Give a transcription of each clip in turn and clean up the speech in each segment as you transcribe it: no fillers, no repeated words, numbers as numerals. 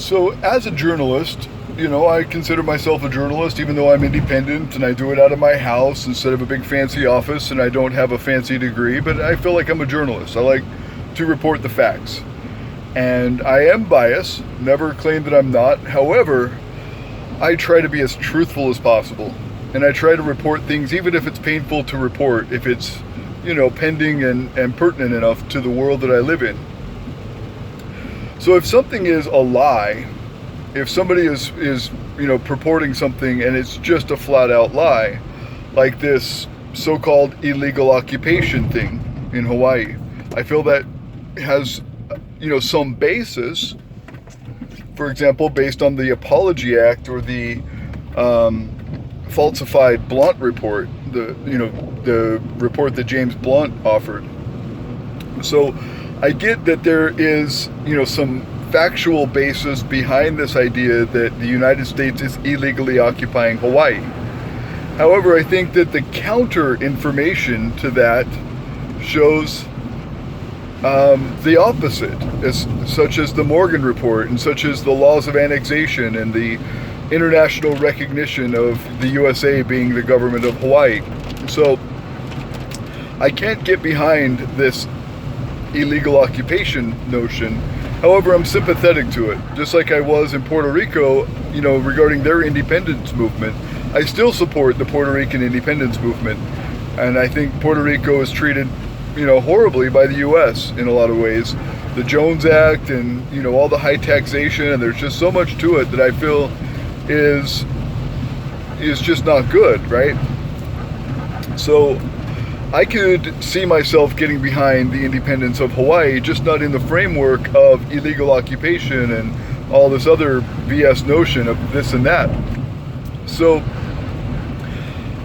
So, as a journalist, I consider myself a journalist, even though I'm independent and I do it out of my house instead of a big fancy office, and I don't have a fancy degree, but I feel like I'm a journalist. I like to report the facts. And I am biased, never claim that I'm not. However, I try to be as truthful as possible. And I try to report things, even if it's painful to report, if it's, pending and pertinent enough to the world that I live in. So if something is a lie, if somebody is purporting something and it's just a flat out lie, like this so-called illegal occupation thing in Hawaii, I feel that has, some basis. For example, based on the Apology Act or the falsified Blunt report, the report that James Blunt offered. So I get that there is, some factual basis behind this idea that the United States is illegally occupying Hawaii. However, I think that the counter information to that shows the opposite, such as the Morgan report and such as the laws of annexation and the international recognition of the USA being the government of Hawaii. So I can't get behind this illegal occupation notion. However, I'm sympathetic to it. Just like I was in Puerto Rico, regarding their independence movement, I still support the Puerto Rican independence movement. And I think Puerto Rico is treated, horribly by the US in a lot of ways. The Jones Act and, all the high taxation, and there's just so much to it that I feel is just not good, right? So I could see myself getting behind the independence of Hawaii, just not in the framework of illegal occupation and all this other BS notion of this and that. So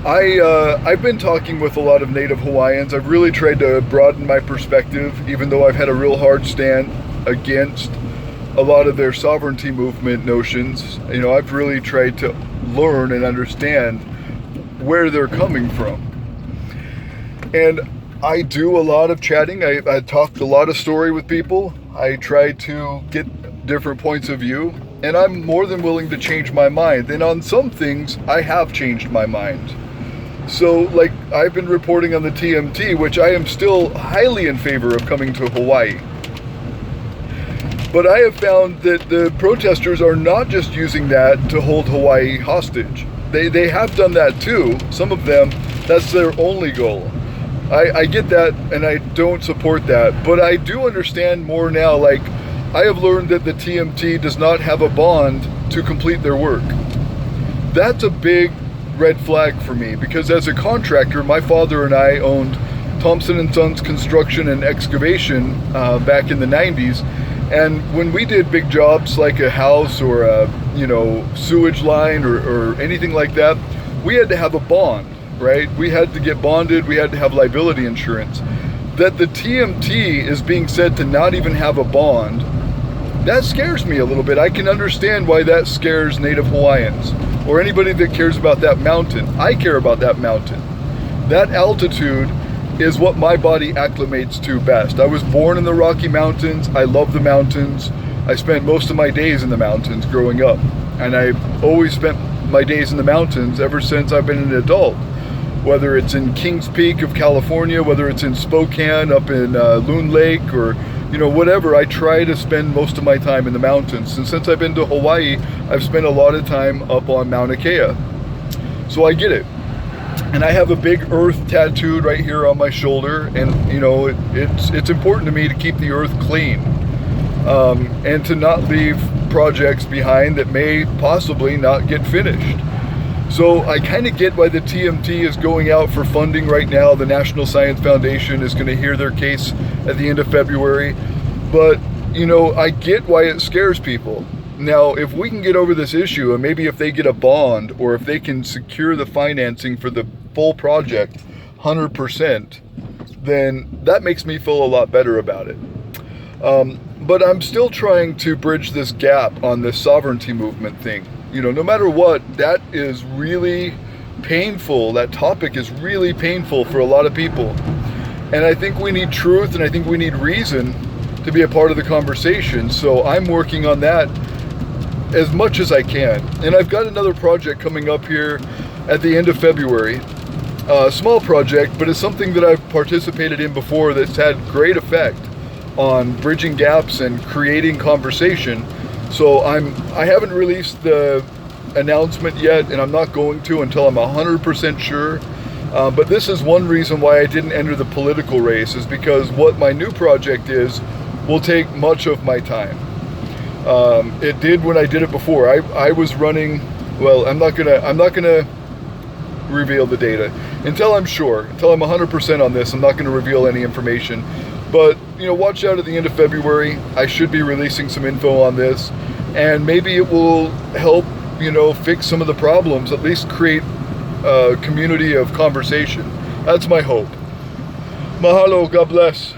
I've been talking with a lot of Native Hawaiians. I've really tried to broaden my perspective, even though I've had a real hard stand against a lot of their sovereignty movement notions. I've really tried to learn and understand where they're coming from. And I do a lot of chatting. I talk a lot of story with people. I try to get different points of view, and I'm more than willing to change my mind. And on some things, I have changed my mind. So, like, I've been reporting on the TMT, which I am still highly in favor of coming to Hawaii. But I have found that the protesters are not just using that to hold Hawaii hostage. They have done that too. Some of them, that's their only goal. I get that, and I don't support that, but I do understand more now. Like, I have learned that the TMT does not have a bond to complete their work. That's a big red flag for me, because as a contractor, my father and I owned Thompson & Sons Construction and Excavation back in the 90s, and when we did big jobs like a house or a sewage line or anything like that, we had to have a bond. Right? We had to get bonded, we had to have liability insurance. That the TMT is being said to not even have a bond, that scares me a little bit. I can understand why that scares Native Hawaiians or anybody that cares about that mountain. I care about that mountain. That altitude is what my body acclimates to best. I was born in the Rocky Mountains. I love the mountains. I spent most of my days in the mountains growing up, and I've always spent my days in the mountains ever since I've been an adult. Whether it's in Kings Peak of California, whether it's in Spokane, up in Loon Lake, or whatever, I try to spend most of my time in the mountains. And since I've been to Hawaii, I've spent a lot of time up on Mauna Kea. So I get it. And I have a big earth tattooed right here on my shoulder, and it's important to me to keep the earth clean, and to not leave projects behind that may possibly not get finished. So I kind of get why the TMT is going out for funding right now. The National Science Foundation is going to hear their case at the end of February. But, I get why it scares people. Now, if we can get over this issue, and maybe if they get a bond, or if they can secure the financing for the full project 100%, then that makes me feel a lot better about it. But I'm still trying to bridge this gap on this sovereignty movement thing. No matter what, that is really painful. That topic is really painful for a lot of people. And I think we need truth, and I think we need reason to be a part of the conversation. So I'm working on that as much as I can. And I've got another project coming up here at the end of February. A small project, but it's something that I've participated in before that's had great effect on bridging gaps and creating conversation. So I haven't released the announcement yet, and I'm not going to until I'm 100% sure. But this is one reason why I didn't enter the political race, is because what my new project is will take much of my time. It did when I did it before. I was running, well, I'm not gonna reveal the data until I'm sure, until I'm 100% on this. I'm not going to reveal any information, but you know, watch out at the end of February. I should be releasing some info on this, and maybe it will help, you know, fix some of the problems, at least create a community of conversation. That's my hope. Mahalo, God bless.